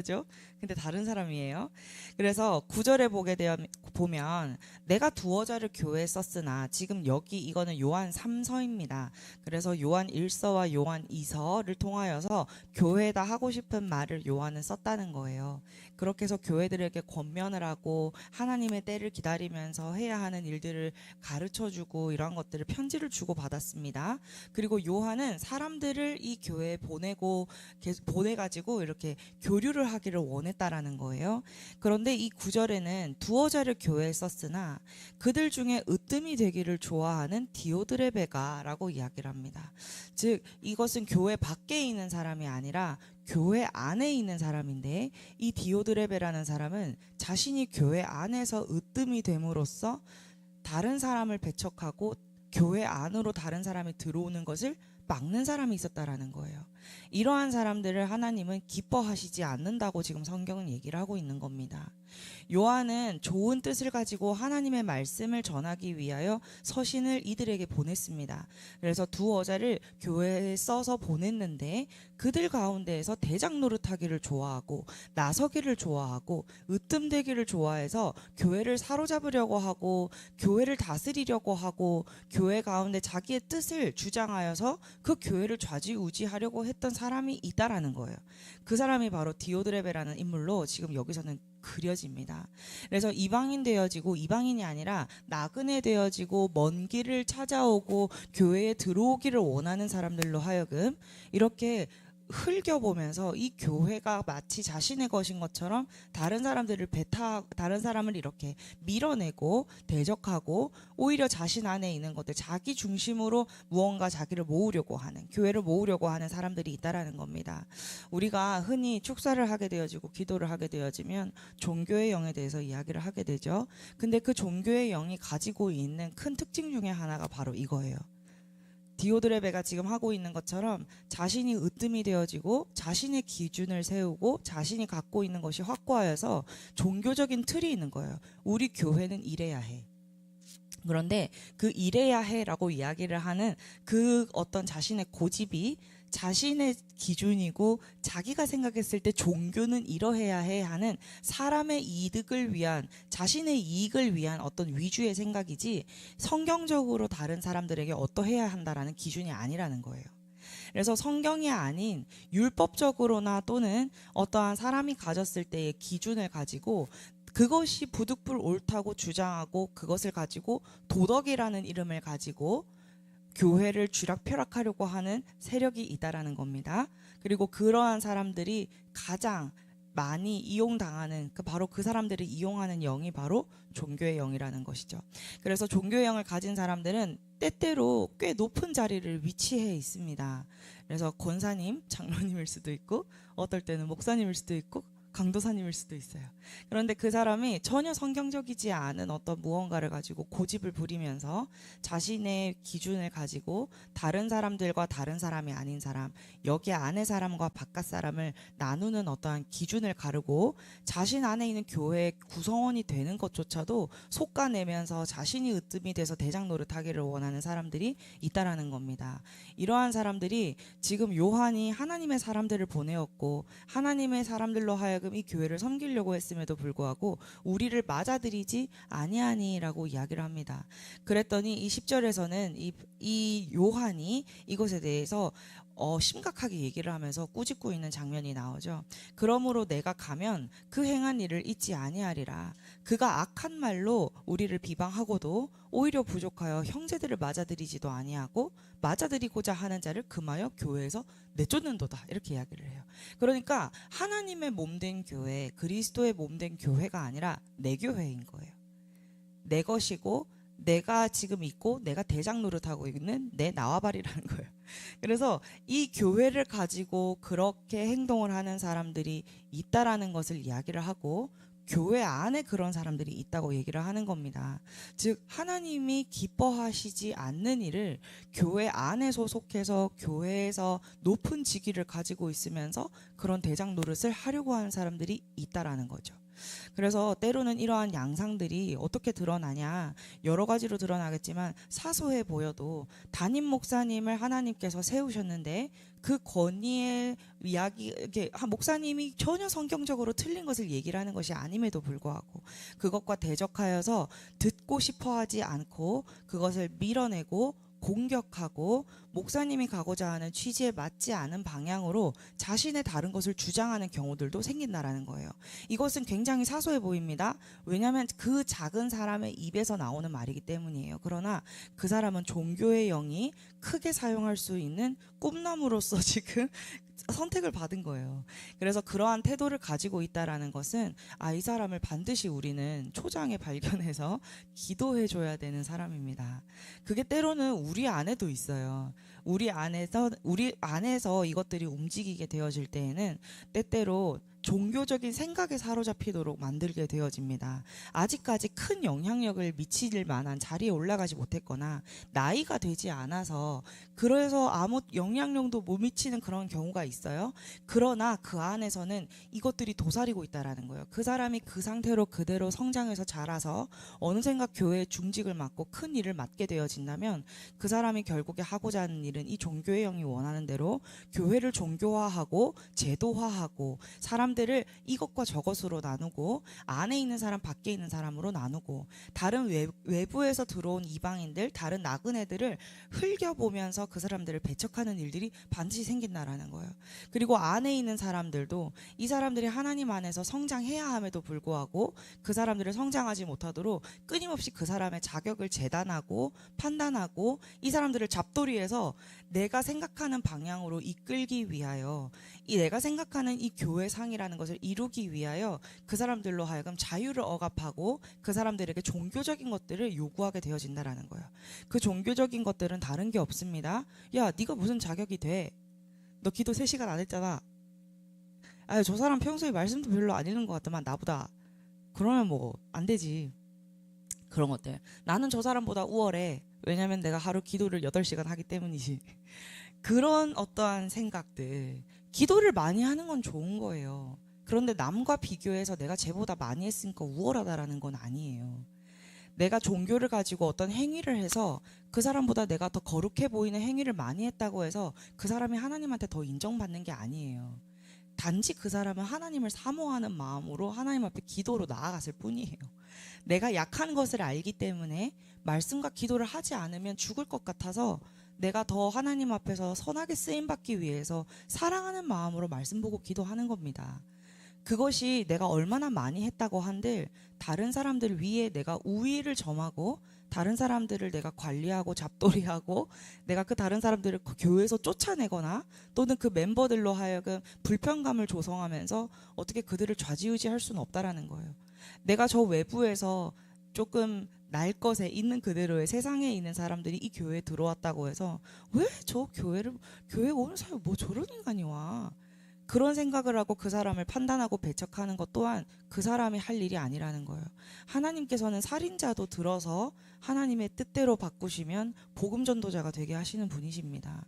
그죠? 근데 다른 사람이에요. 그래서 구절에 보면 내가 두어 자를 교회에 썼으나 지금 여기 이거는 요한 3서입니다. 그래서 요한 1서와 요한 2서를 통하여서 교회에다 하고 싶은 말을 요한은 썼다는 거예요. 그렇게 해서 교회들에게 권면을 하고 하나님의 때를 기다리면서 해야 하는 일들을 가르쳐주고 이러한 것들을 편지를 주고 받았습니다. 그리고 요한은 사람들을 이 교회에 보내가지고 이렇게 교류를 하기를 원했다라는 거예요. 그런데 이 구절에는 두어 자를 교회에 썼으나 그들 중에 으뜸이 되기를 좋아하는 디오드레베가라고 이야기를 합니다. 즉 이것은 교회 밖에 있는 사람이 아니라 교회 안에 있는 사람인데, 이 디오드레베라는 사람은 자신이 교회 안에서 으뜸이 됨으로써 다른 사람을 배척하고 교회 안으로 다른 사람이 들어오는 것을 막는 사람이 있었다라는 거예요. 이러한 사람들을 하나님은 기뻐하시지 않는다고 지금 성경은 얘기를 하고 있는 겁니다. 요한은 좋은 뜻을 가지고 하나님의 말씀을 전하기 위하여 서신을 이들에게 보냈습니다. 그래서 두 어자를 교회에 써서 보냈는데 그들 가운데에서 대장 노릇하기를 좋아하고 나서기를 좋아하고 으뜸되기를 좋아해서 교회를 사로잡으려고 하고 교회를 다스리려고 하고 교회 가운데 자기의 뜻을 주장하여서 그 교회를 좌지우지하려고 했던 사람이 있다라는 거예요. 그 사람이 바로 디오드레베라는 인물로 지금 여기서는 그려집니다. 그래서 이방인 되어지고, 이방인이 아니라 나그네 되어지고 먼 길을 찾아오고 교회에 들어오기를 원하는 사람들로 하여금 이렇게 흘겨보면서 이 교회가 마치 자신의 것인 것처럼 다른 사람을 이렇게 밀어내고 대적하고 오히려 자신 안에 있는 것들, 자기 중심으로 무언가 자기를 모으려고 하는, 교회를 모으려고 하는 사람들이 있다라는 겁니다. 우리가 흔히 축사를 하게 되어지고 기도를 하게 되어지면 종교의 영에 대해서 이야기를 하게 되죠. 근데 그 종교의 영이 가지고 있는 큰 특징 중에 하나가 바로 이거예요. 디오드레베가 지금 하고 있는 것처럼 자신이 으뜸이 되어지고 자신의 기준을 세우고 자신이 갖고 있는 것이 확고하여서 종교적인 틀이 있는 거예요. 우리 교회는 이래야 해. 그런데 그 이래야 해라고 이야기를 하는 그 어떤 자신의 고집이 자신의 기준이고 자기가 생각했을 때 종교는 이러해야 해 하는 사람의 이득을 위한, 자신의 이익을 위한 어떤 위주의 생각이지 성경적으로 다른 사람들에게 어떠해야 한다라는 기준이 아니라는 거예요. 그래서 성경이 아닌 율법적으로나 또는 어떠한 사람이 가졌을 때의 기준을 가지고 그것이 부득불 옳다고 주장하고 그것을 가지고 도덕이라는 이름을 가지고 교회를 쥐락펴락하려고 하는 세력이 있다라는 겁니다. 그리고 그러한 사람들이 가장 많이 이용당하는 바로 그 사람들을 이용하는 영이 바로 종교의 영이라는 것이죠. 그래서 종교의 영을 가진 사람들은 때때로 꽤 높은 자리를 위치해 있습니다. 그래서 권사님, 장로님일 수도 있고 어떨 때는 목사님일 수도 있고 강도사님일 수도 있어요. 그런데 그 사람이 전혀 성경적이지 않은 어떤 무언가를 가지고 고집을 부리면서 자신의 기준을 가지고 다른 사람들과 다른 사람이 아닌 사람, 여기 안의 사람과 바깥 사람을 나누는 어떠한 기준을 가르고 자신 안에 있는 교회의 구성원이 되는 것조차도 속가내면서 자신이 으뜸이 돼서 대장 노릇하기를 원하는 사람들이 있다라는 겁니다. 이러한 사람들이 지금 요한이 하나님의 사람들을 보내었고 하나님의 사람들로 하여금 이 교회를 섬기려고 했음에도 불구하고 우리를 맞아들이지 아니하니라고 이야기를 합니다. 그랬더니 이 10절에서는 이 요한이 이것에 대해서 심각하게 얘기를 하면서 꾸짖고 있는 장면이 나오죠. 그러므로 내가 가면 그 행한 일을 잊지 아니하리라. 그가 악한 말로 우리를 비방하고도 오히려 부족하여 형제들을 맞아들이지도 아니하고 맞아들이고자 하는 자를 금하여 교회에서 내쫓는도다, 이렇게 이야기를 해요. 그러니까 하나님의 몸된 교회, 그리스도의 몸된 교회가 아니라 내 교회인 거예요. 내 것이고 내가 지금 있고 내가 대장 노릇하고 있는 내 나와바리라는 거예요. 그래서 이 교회를 가지고 그렇게 행동을 하는 사람들이 있다라는 것을 이야기를 하고 교회 안에 그런 사람들이 있다고 얘기를 하는 겁니다. 즉 하나님이 기뻐하시지 않는 일을 교회 안에 소속해서 교회에서 높은 직위를 가지고 있으면서 그런 대장 노릇을 하려고 하는 사람들이 있다라는 거죠. 그래서 때로는 이러한 양상들이 어떻게 드러나냐, 여러 가지로 드러나겠지만 사소해 보여도 담임 목사님을 하나님께서 세우셨는데 그 권위의 이야기, 이게 목사님이 전혀 성경적으로 틀린 것을 얘기를 하는 것이 아님에도 불구하고 그것과 대적하여서 듣고 싶어 하지 않고 그것을 밀어내고 공격하고 목사님이 가고자 하는 취지에 맞지 않은 방향으로 자신의 다른 것을 주장하는 경우들도 생긴다라는 거예요. 이것은 굉장히 사소해 보입니다. 왜냐하면 그 작은 사람의 입에서 나오는 말이기 때문이에요. 그러나 그 사람은 종교의 영이 크게 사용할 수 있는 꿈나무로서 지금 선택을 받은 거예요. 그래서 그러한 태도를 가지고 있다라는 것은 이 사람을 반드시 우리는 초장에 발견해서 기도해 줘야 되는 사람입니다. 그게 때로는 우리 안에도 있어요. 우리 안에서 이것들이 움직이게 되어질 때에는 때때로 종교적인 생각에 사로잡히도록 만들게 되어집니다. 아직까지 큰 영향력을 미칠 만한 자리에 올라가지 못했거나 나이가 되지 않아서 그래서 아무 영향력도 못 미치는 그런 경우가 있어요. 그러나 그 안에서는 이것들이 도사리고 있다라는 거예요. 그 사람이 그 상태로 그대로 성장해서 자라서 어느샌가 교회의 중직을 맡고 큰 일을 맡게 되어진다면 그 사람이 결국에 하고자 하는 일은 이 종교의 영이 원하는 대로 교회를 종교화하고 제도화하고 사람들을 이것과 저것으로 나누고 안에 있는 사람 밖에 있는 사람으로 나누고 다른 외부에서 들어온 이방인들 다른 나그네들을 흘겨보면서 그 사람들을 배척하는 일들이 반드시 생긴다라는 거예요. 그리고 안에 있는 사람들도 이 사람들이 하나님 안에서 성장해야 함에도 불구하고 그 사람들을 성장하지 못하도록 끊임없이 그 사람의 자격을 재단하고 판단하고 이 사람들을 잡돌이해서 내가 생각하는 방향으로 이끌기 위하여 이 내가 생각하는 이 교회상이라는 것을 이루기 위하여 그 사람들로 하여금 자유를 억압하고 그 사람들에게 종교적인 것들을 요구하게 되어진다라는 거예요. 그 종교적인 것들은 다른 게 없습니다. 야, 네가 무슨 자격이 돼? 너 기도 3시간 안 했잖아. 저 사람 평소에 말씀도 별로 안 읽는 것 같더만 나보다. 그러면 뭐 안 되지. 그런 것들. 나는 저 사람보다 우월해. 왜냐면 내가 하루 기도를 8시간 하기 때문이지. 그런 어떠한 생각들. 기도를 많이 하는 건 좋은 거예요. 그런데 남과 비교해서 내가 쟤보다 많이 했으니까 우월하다라는 건 아니에요. 내가 종교를 가지고 어떤 행위를 해서 그 사람보다 내가 더 거룩해 보이는 행위를 많이 했다고 해서 그 사람이 하나님한테 더 인정받는 게 아니에요. 단지 그 사람은 하나님을 사모하는 마음으로 하나님 앞에 기도로 나아갔을 뿐이에요. 내가 약한 것을 알기 때문에 말씀과 기도를 하지 않으면 죽을 것 같아서 내가 더 하나님 앞에서 선하게 쓰임받기 위해서 사랑하는 마음으로 말씀 보고 기도하는 겁니다. 그것이 내가 얼마나 많이 했다고 한들 다른 사람들 위에 내가 우위를 점하고 다른 사람들을 내가 관리하고 잡돌이하고 내가 그 다른 사람들을 그 교회에서 쫓아내거나 또는 그 멤버들로 하여금 불편감을 조성하면서 어떻게 그들을 좌지우지할 수는 없다라는 거예요. 내가 저 외부에서 조금 날 것에 있는 그대로의 세상에 있는 사람들이 이 교회에 들어왔다고 해서 왜 저 교회 오는 사람이 뭐 저런 인간이 와, 그런 생각을 하고 그 사람을 판단하고 배척하는 것 또한 그 사람이 할 일이 아니라는 거예요. 하나님께서는 살인자도 들어서 하나님의 뜻대로 바꾸시면 복음 전도자가 되게 하시는 분이십니다.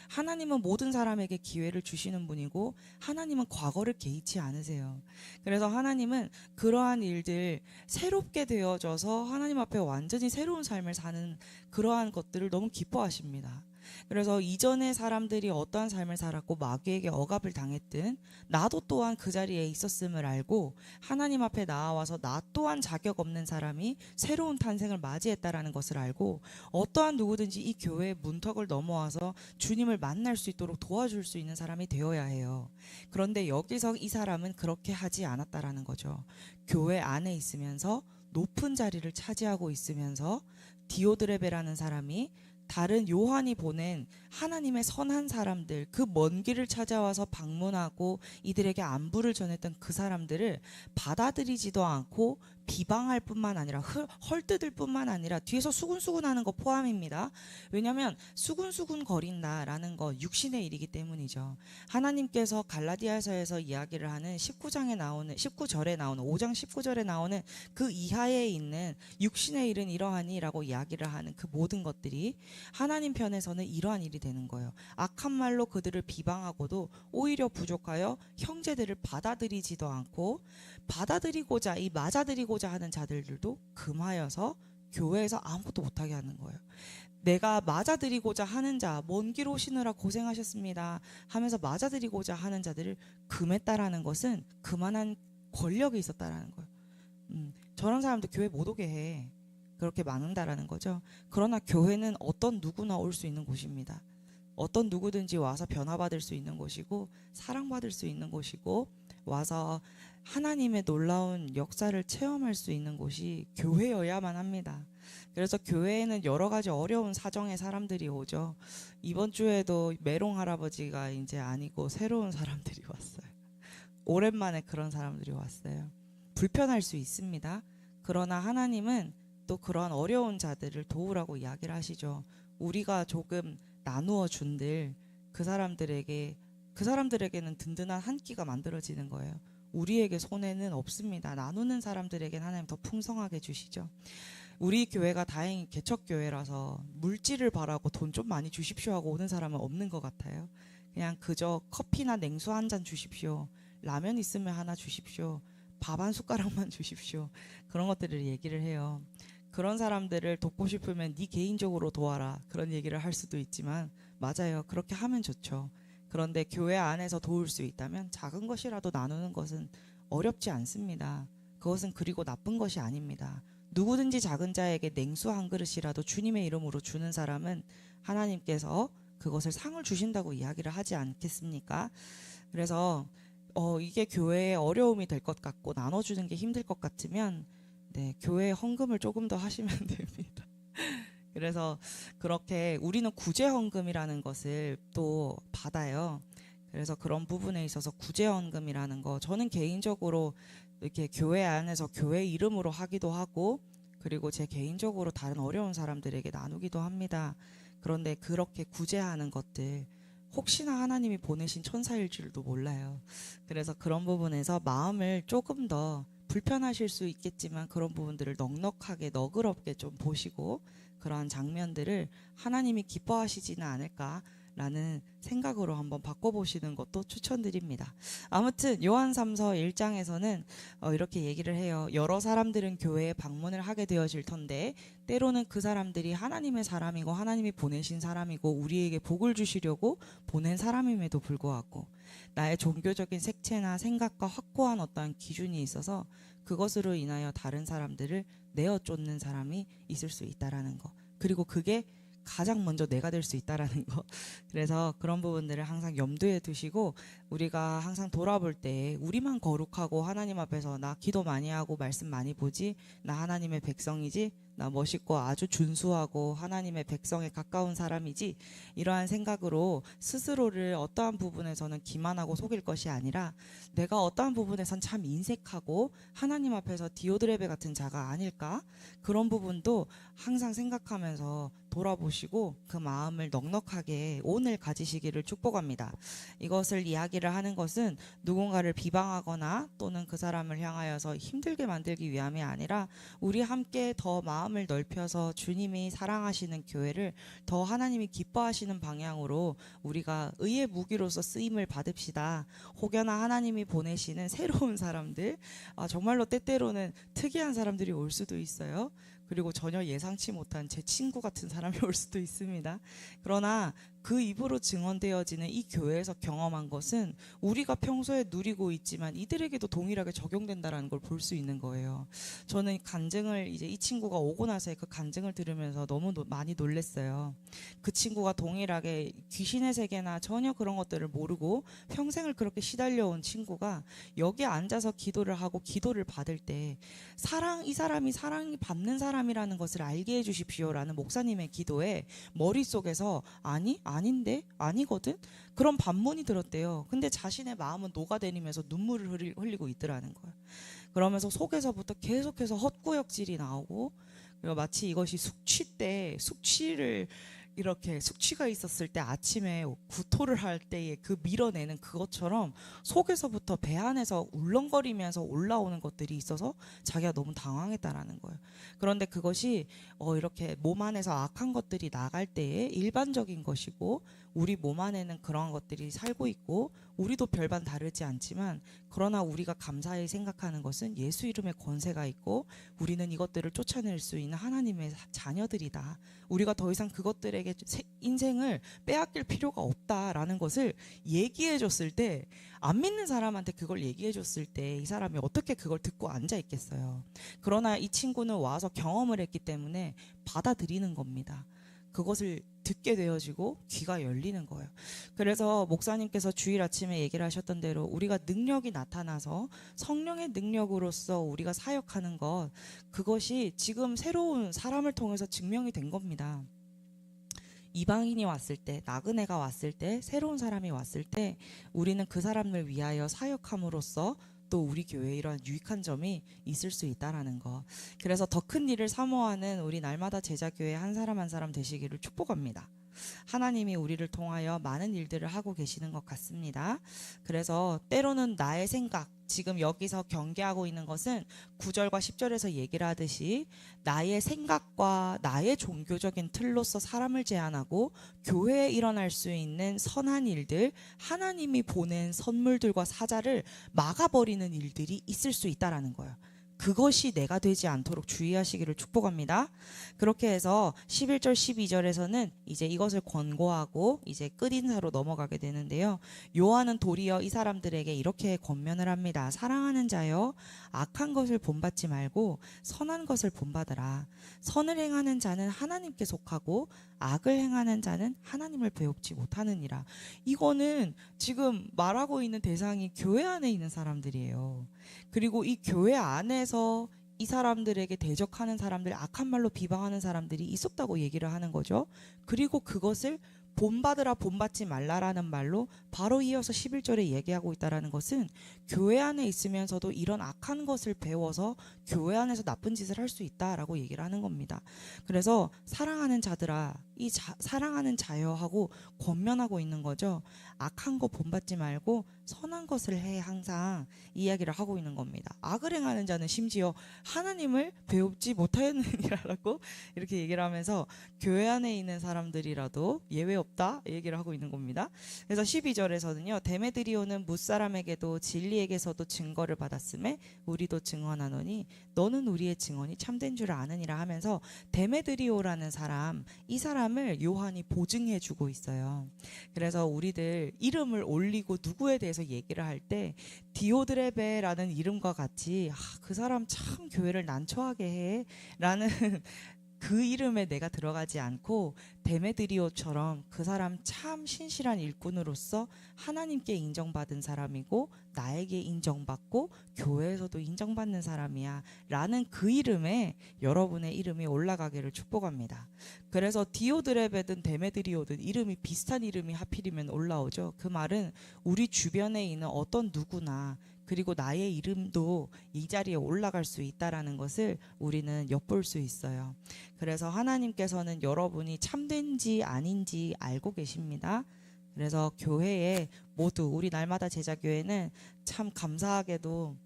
하나님은 모든 사람에게 기회를 주시는 분이고 하나님은 과거를 개의치 않으세요. 그래서 하나님은 그러한 일들 새롭게 되어져서 하나님 앞에 완전히 새로운 삶을 사는 그러한 것들을 너무 기뻐하십니다. 그래서 이전에 사람들이 어떠한 삶을 살았고 마귀에게 억압을 당했든 나도 또한 그 자리에 있었음을 알고 하나님 앞에 나와서 나 또한 자격 없는 사람이 새로운 탄생을 맞이했다라는 것을 알고 어떠한 누구든지 이 교회의 문턱을 넘어와서 주님을 만날 수 있도록 도와줄 수 있는 사람이 되어야 해요. 그런데 여기서 이 사람은 그렇게 하지 않았다라는 거죠. 교회 안에 있으면서 높은 자리를 차지하고 있으면서 디오드레베라는 사람이 다른 요한이 보낸 하나님의 선한 사람들, 그 먼 길을 찾아와서 방문하고 이들에게 안부를 전했던 그 사람들을 받아들이지도 않고 비방할 뿐만 아니라 헐뜯을 뿐만 아니라 뒤에서 수군수군하는 거 포함입니다. 왜냐하면 수군수군 거린다라는 거 육신의 일이기 때문이죠. 하나님께서 갈라디아서에서 이야기를 하는 19절에 나오는 5장 19절에 나오는 그 이하에 있는 육신의 일은 이러하니라고 이야기를 하는 그 모든 것들이 하나님 편에서는 이러한 일이 되는 거예요. 악한 말로 그들을 비방하고도 오히려 부족하여 형제들을 받아들이지도 않고, 받아들이고자 맞아들이고자 하는 자들도 금하여서 교회에서 아무것도 못하게 하는 거예요. 내가 맞아들이고자 하는 자, 먼 길 오시느라 고생하셨습니다 하면서 맞아들이고자 하는 자들을 금했다라는 것은 그만한 권력이 있었다라는 거예요. 저런 사람도 교회 못 오게 해. 그렇게 막는다라는 거죠. 그러나 교회는 어떤 누구나 올 수 있는 곳입니다. 어떤 누구든지 와서 변화받을 수 있는 곳이고, 사랑받을 수 있는 곳이고, 와서 하나님의 놀라운 역사를 체험할 수 있는 곳이 교회여야만 합니다. 그래서 교회에는 여러 가지 어려운 사정의 사람들이 오죠. 이번 주에도 메롱 할아버지가 이제 아니고 새로운 사람들이 왔어요. 오랜만에 그런 사람들이 왔어요. 불편할 수 있습니다. 그러나 하나님은 또 그런 어려운 자들을 도우라고 이야기를 하시죠. 우리가 조금 나누어 준들 그 사람들에게는 든든한 한 끼가 만들어지는 거예요. 우리에게 손해는 없습니다. 나누는 사람들에게는 하나님 더 풍성하게 주시죠. 우리 교회가 다행히 개척교회라서 물질을 바라고 돈 좀 많이 주십시오 하고 오는 사람은 없는 것 같아요. 그냥 그저 커피나 냉수 한 잔 주십시오. 라면 있으면 하나 주십시오. 밥 한 숟가락만 주십시오. 그런 것들을 얘기를 해요. 그런 사람들을 돕고 싶으면 네 개인적으로 도와라. 그런 얘기를 할 수도 있지만 맞아요. 그렇게 하면 좋죠. 그런데 교회 안에서 도울 수 있다면 작은 것이라도 나누는 것은 어렵지 않습니다. 그것은 그리고 나쁜 것이 아닙니다. 누구든지 작은 자에게 냉수 한 그릇이라도 주님의 이름으로 주는 사람은 하나님께서 그것을 상을 주신다고 이야기를 하지 않겠습니까? 그래서 이게 교회의 어려움이 될 것 같고 나눠주는 게 힘들 것 같으면 교회 헌금을 조금 더 하시면 됩니다. 그래서 그렇게 우리는 구제 헌금이라는 것을 또 받아요. 그래서 그런 부분에 있어서 구제 헌금이라는 거 저는 개인적으로 이렇게 교회 안에서 교회 이름으로 하기도 하고 그리고 제 개인적으로 다른 어려운 사람들에게 나누기도 합니다. 그런데 그렇게 구제하는 것들 혹시나 하나님이 보내신 천사일 줄도 몰라요. 그래서 그런 부분에서 마음을 조금 더 불편하실 수 있겠지만 그런 부분들을 넉넉하게 너그럽게 좀 보시고 그러한 장면들을 하나님이 기뻐하시지는 않을까라는 생각으로 한번 바꿔보시는 것도 추천드립니다. 아무튼 요한 3서 1장에서는 이렇게 얘기를 해요. 여러 사람들은 교회에 방문을 하게 되어질 텐데 때로는 그 사람들이 하나님의 사람이고 하나님이 보내신 사람이고 우리에게 복을 주시려고 보낸 사람임에도 불구하고 나의 종교적인 색채나 생각과 확고한 어떠한 기준이 있어서 그것으로 인하여 다른 사람들을 내어 쫓는 사람이 있을 수 있다라는 거. 그리고 그게 가장 먼저 내가 될 수 있다라는 거. 그래서 그런 부분들을 항상 염두에 두시고 우리가 항상 돌아볼 때 우리만 거룩하고 하나님 앞에서 나 기도 많이 하고 말씀 많이 보지 나 하나님의 백성이지 나 멋있고 아주 준수하고 하나님의 백성에 가까운 사람이지 이러한 생각으로 스스로를 어떠한 부분에서는 기만하고 속일 것이 아니라 내가 어떠한 부분에선 참 인색하고 하나님 앞에서 디오드레베 같은 자가 아닐까 그런 부분도 항상 생각하면서 돌아보시고 그 마음을 넉넉하게 오늘 가지시기를 축복합니다. 이것을 이야기를 하는 것은 누군가를 비방하거나 또는 그 사람을 향하여서 힘들게 만들기 위함이 아니라 우리 함께 더 마음을 넓혀서 주님이 사랑하시는 교회를 더 하나님이 기뻐하시는 방향으로 우리가 의의 무기로서 쓰임을 받읍시다. 혹여나 하나님이 보내시는 새로운 사람들 정말로 때때로는 특이한 사람들이 올 수도 있어요. 그리고 전혀 예상치 못한 제 친구 같은 사람이 올 수도 있습니다. 그러나 그 입으로 증언되어지는 이 교회에서 경험한 것은 우리가 평소에 누리고 있지만 이들에게도 동일하게 적용된다라는 걸 볼 수 있는 거예요. 저는 간증을 이제 이 친구가 오고 나서 그 간증을 들으면서 너무 많이 놀랐어요. 그 친구가 동일하게 귀신의 세계나 전혀 그런 것들을 모르고 평생을 그렇게 시달려온 친구가 여기 앉아서 기도를 하고 기도를 받을 때 이 사람이 사랑이 받는 사람이라는 것을 알게 해주십시오라는 목사님의 기도에 머릿속에서 아닌데? 아니거든? 그런 반문이 들었대요. 근데 자신의 마음은 녹아내리면서 눈물을 흘리고 있더라는 거예요. 그러면서 속에서부터 계속해서 헛구역질이 나오고 그리고 마치 이것이 숙취 때 숙취를 이렇게 숙취가 있었을 때 아침에 구토를 할 때에 그 밀어내는 그것처럼 속에서부터 배 안에서 울렁거리면서 올라오는 것들이 있어서 자기가 너무 당황했다라는 거예요. 그런데 그것이 이렇게 몸 안에서 악한 것들이 나갈 때에 일반적인 것이고, 우리 몸 안에는 그런 것들이 살고 있고 우리도 별반 다르지 않지만, 그러나 우리가 감사히 생각하는 것은 예수 이름의 권세가 있고 우리는 이것들을 쫓아낼 수 있는 하나님의 자녀들이다. 우리가 더 이상 그것들에게 인생을 빼앗길 필요가 없다라는 것을 얘기해 줬을 때, 안 믿는 사람한테 그걸 얘기해 줬을 때 이 사람이 어떻게 그걸 듣고 앉아 있겠어요. 그러나 이 친구는 와서 경험을 했기 때문에 받아들이는 겁니다. 그것을 듣게 되어지고 귀가 열리는 거예요. 그래서 목사님께서 주일 아침에 얘기를 하셨던 대로 우리가 능력이 나타나서 성령의 능력으로서 우리가 사역하는 것, 그것이 지금 새로운 사람을 통해서 증명이 된 겁니다. 이방인이 왔을 때, 나그네가 왔을 때, 새로운 사람이 왔을 때 우리는 그 사람을 위하여 사역함으로써 또 우리 교회에 이런 유익한 점이 있을 수 있다라는 거. 그래서 더 큰 일을 사모하는 우리 날마다 제자교회 한 사람 한 사람 되시기를 축복합니다. 하나님이 우리를 통하여 많은 일들을 하고 계시는 것 같습니다. 그래서 때로는 나의 생각, 지금 여기서 경계하고 있는 것은 9절과 10절에서 얘기를 하듯이 나의 생각과 나의 종교적인 틀로서 사람을 제한하고 교회에 일어날 수 있는 선한 일들, 하나님이 보낸 선물들과 사자를 막아버리는 일들이 있을 수 있다라는 거예요. 그것이 내가 되지 않도록 주의하시기를 축복합니다. 그렇게 해서 11절 12절에서는 이제 이것을 권고하고 이제 끝인사로 넘어가게 되는데요. 요한은 도리어 이 사람들에게 이렇게 권면을 합니다. 사랑하는 자여, 악한 것을 본받지 말고 선한 것을 본받으라. 선을 행하는 자는 하나님께 속하고 악을 행하는 자는 하나님을 배웁지 못하느니라. 이거는 지금 말하고 있는 대상이 교회 안에 있는 사람들이에요. 그리고 이 교회 안에서 이 사람들에게 대적하는 사람들, 악한 말로 비방하는 사람들이 있었다고 얘기를 하는 거죠. 그리고 그것을 본받으라 본받지 말라라는 말로 바로 이어서 11절에 얘기하고 있다라는 것은 교회 안에 있으면서도 이런 악한 것을 배워서 교회 안에서 나쁜 짓을 할 수 있다라고 얘기를 하는 겁니다. 그래서 사랑하는 자들아, 사랑하는 자여 하고 권면하고 있는 거죠. 악한 거 본받지 말고 선한 것을 해, 항상 이야기를 하고 있는 겁니다. 악을 행하는 자는 심지어 하나님을 배웁지 못하느니라라고 이렇게 얘기를 하면서 교회 안에 있는 사람들이라도 예외 없다 얘기를 하고 있는 겁니다. 그래서 12절에서는요. 데메드리오는 뭇사람에게도 진리에게서도 증거를 받았음에 우리도 증언하노니 너는 우리의 증언이 참된 줄 아느니라 하면서 데메드리오라는 사람, 이 사람을 요한이 보증해 주고 있어요. 그래서 우리들 이름을 올리고 누구에 대해서 얘기를 할 때 디오드레베라는 이름과 같이 그 사람 참 교회를 난처하게 해 라는 그 이름에 내가 들어가지 않고 데메드리오처럼 그 사람 참 신실한 일꾼으로서 하나님께 인정받은 사람이고 나에게 인정받고 교회에서도 인정받는 사람이야 라는 그 이름에 여러분의 이름이 올라가기를 축복합니다. 그래서 디오드레베든 데메드리오든 이름이 비슷한 이름이 하필이면 올라오죠. 그 말은 우리 주변에 있는 어떤 누구나 그리고 나의 이름도 이 자리에 올라갈 수 있다라는 것을 우리는 엿볼 수 있어요. 그래서 하나님께서는 여러분이 참된지 아닌지 알고 계십니다. 그래서 교회에 모두 우리 날마다 제자교회는 참 감사하게도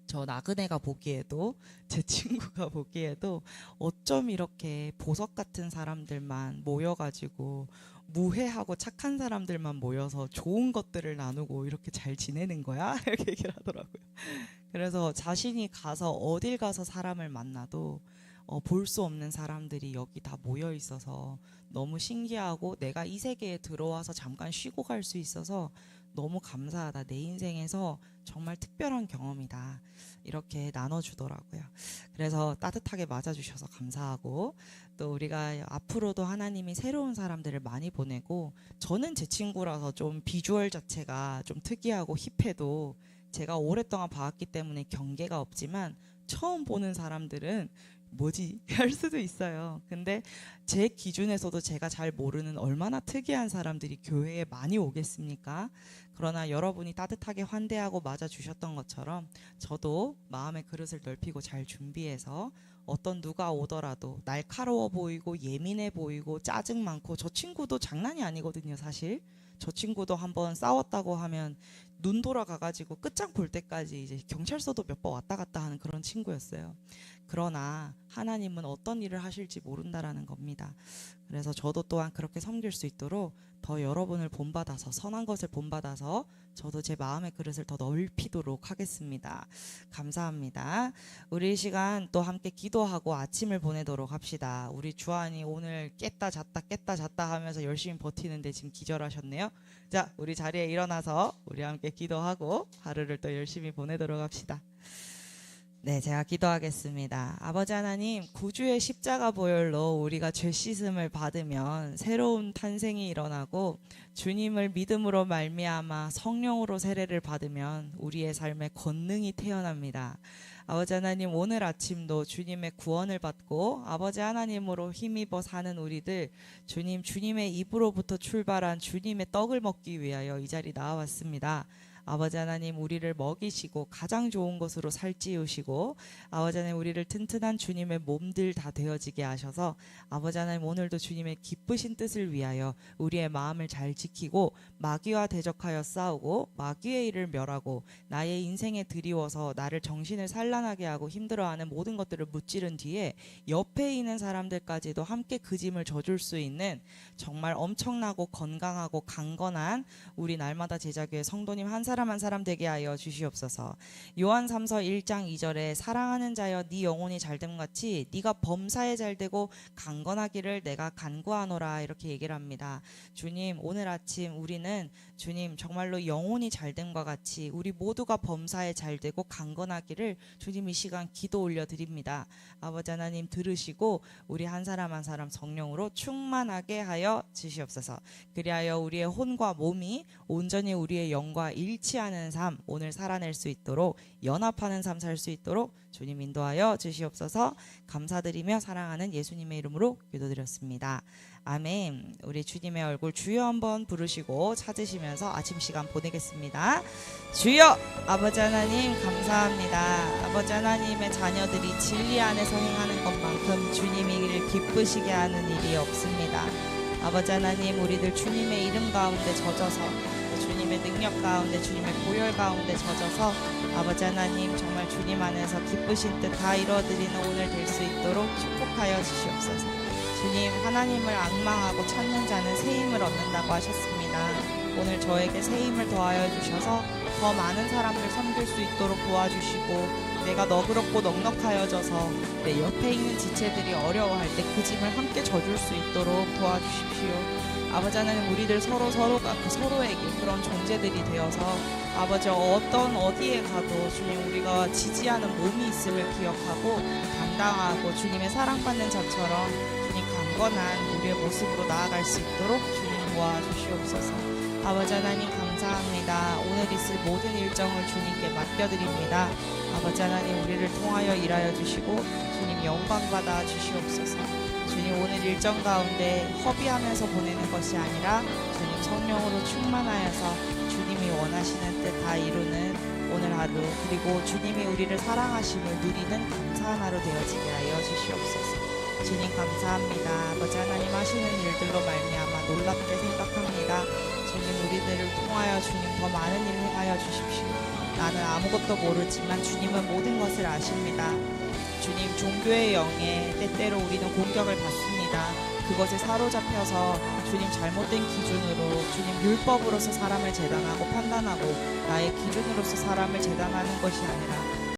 저 나그네가 보기에도 제 친구가 보기에도 어쩜 이렇게 보석 같은 사람들만 모여가지고 무해하고 착한 사람들만 모여서 좋은 것들을 나누고 이렇게 잘 지내는 거야? 이렇게 얘기를 하더라고요. 그래서 자신이 가서 어딜 가서 사람을 만나도 볼 수 없는 사람들이 여기 다 모여 있어서 너무 신기하고 내가 이 세계에 들어와서 잠깐 쉬고 갈 수 있어서 너무 감사하다. 내 인생에서 정말 특별한 경험이다. 이렇게 나눠주더라고요. 그래서 따뜻하게 맞아주셔서 감사하고 또 우리가 앞으로도 하나님이 새로운 사람들을 많이 보내고 저는 제 친구라서 좀 비주얼 자체가 좀 특이하고 힙해도 제가 오랫동안 봐왔기 때문에 경계가 없지만 처음 보는 사람들은 뭐지? 할 수도 있어요. 근데 제 기준에서도 제가 잘 모르는 얼마나 특이한 사람들이 교회에 많이 오겠습니까? 그러나 여러분이 따뜻하게 환대하고 맞아주셨던 것처럼 저도 마음의 그릇을 넓히고 잘 준비해서 어떤 누가 오더라도 날카로워 보이고 예민해 보이고 짜증 많고, 저 친구도 장난이 아니거든요 사실. 저 친구도 한번 싸웠다고 하면 눈 돌아가가지고 끝장 볼 때까지 이제 경찰서도 몇 번 왔다 갔다 하는 그런 친구였어요. 그러나 하나님은 어떤 일을 하실지 모른다라는 겁니다. 그래서 저도 또한 그렇게 섬길 수 있도록 더 여러분을 본받아서, 선한 것을 본받아서 저도 제 마음의 그릇을 더 넓히도록 하겠습니다. 감사합니다. 우리 이 시간 또 함께 기도하고 아침을 보내도록 합시다. 우리 주한이 오늘 깼다 잤다 하면서 열심히 버티는데 지금 기절하셨네요. 자, 우리 자리에 일어나서 우리 함께 기도하고 하루를 또 열심히 보내도록 합시다. 네, 제가 기도하겠습니다. 아버지 하나님, 구주의 십자가 보혈로 우리가 죄 씻음을 받으면 새로운 탄생이 일어나고, 주님을 믿음으로 말미암아 성령으로 세례를 받으면 우리의 삶에 권능이 태어납니다. 아버지 하나님, 오늘 아침도 주님의 구원을 받고 아버지 하나님으로 힘입어 사는 우리들, 주님, 주님의 입으로부터 출발한 주님의 떡을 먹기 위하여 이 자리 나와왔습니다. 아버지 하나님, 우리를 먹이시고 가장 좋은 것으로 살찌우시고 아버지 하나님, 우리를 튼튼한 주님의 몸들 다 되어지게 하셔서 아버지 하나님, 오늘도 주님의 기쁘신 뜻을 위하여 우리의 마음을 잘 지키고 마귀와 대적하여 싸우고 마귀의 일을 멸하고 나의 인생에 드리워서 나를 정신을 산란하게 하고 힘들어하는 모든 것들을 무찌른 뒤에 옆에 있는 사람들까지도 함께 그 짐을 져줄 수 있는 정말 엄청나고 건강하고 강건한 우리 날마다 제자교회 성도님 한 사람 한 사람 되게 하여 주시옵소서. 요한 3서 1장 2절에 사랑하는 자여 네 영혼이 잘됨 같이 네가 범사에 잘되고 강건하기를 내가 간구하노라, 이렇게 얘기를 합니다. 주님, 오늘 아침 우리는 주님 정말로 영혼이 잘됨과 같이 우리 모두가 범사에 잘되고 강건하기를 주님 이 시간 기도 올려드립니다. 아버지 하나님, 들으시고 우리 한 사람 한 사람 성령으로 충만하게 하여 주시옵소서. 그리하여 우리의 혼과 몸이 온전히 우리의 영과 일치하는 삶 오늘 살아낼 수 있도록, 연합하는 삶 살 수 있도록 주님 인도하여 주시옵소서. 감사드리며 사랑하는 예수님의 이름으로 기도드렸습니다. 아멘. 우리 주님의 얼굴 주여 한번 부르시고 찾으시면서 아침 시간 보내겠습니다. 주여! 아버지 하나님 감사합니다. 아버지 하나님의 자녀들이 진리 안에서 행하는 것만큼 주님이 이를 기쁘시게 하는 일이 없습니다. 아버지 하나님, 우리들 주님의 이름 가운데 젖어서, 주님의 능력 가운데, 주님의 보혈 가운데 젖어서 아버지 하나님 정말 주님 안에서 기쁘신 뜻 다 이뤄드리는 오늘 될 수 있도록 축복하여 주시옵소서. 주님, 하나님을 앙망하고 찾는 자는 새 힘을 얻는다고 하셨습니다. 오늘 저에게 새 힘을 더하여 주셔서 더 많은 사람들 섬길 수 있도록 도와주시고, 내가 너그럽고 넉넉하여져서 내 옆에 있는 지체들이 어려워할 때 그 짐을 함께 져줄 수 있도록 도와주십시오. 아버지 하나님, 우리들 서로가 서로에게 그런 존재들이 되어서 아버지 어디에 가도 주님 우리가 지지하는 몸이 있음을 기억하고 당당하고 주님의 사랑받는 자처럼 주님 강건한 우리의 모습으로 나아갈 수 있도록 주님 도와주시옵소서. 아버지 하나님 감사합니다. 오늘 있을 모든 일정을 주님께 맡겨드립니다. 아버지 하나님, 우리를 통하여 일하여 주시고 주님 영광 받아 주시옵소서. 주님, 오늘 일정 가운데 허비하면서 보내는 것이 아니라 주님 성령으로 충만하여서 주님이 원하시는 뜻 다 이루는 오늘 하루, 그리고 주님이 우리를 사랑하심을 누리는 감사한 하루 되어지게 하여 주시옵소서. 주님 감사합니다. 아버지 하나님 하시는 일들로 말미암아 놀랍게 생각합니다. 주님, 우리들을 통하여 주님 더 많은 일을 행하여 주십시오. 나는 아무것도 모르지만 주님은 모든 것을 아십니다. 주님, 종교의 영에 때때로 우리는 공격을 받습니다. 그것에 사로잡혀서 주님 잘못된 기준으로 주님 율법으로서 사람을 재단하고 판단하고 나의 기준으로서 사람을 재단하는 것이 아니라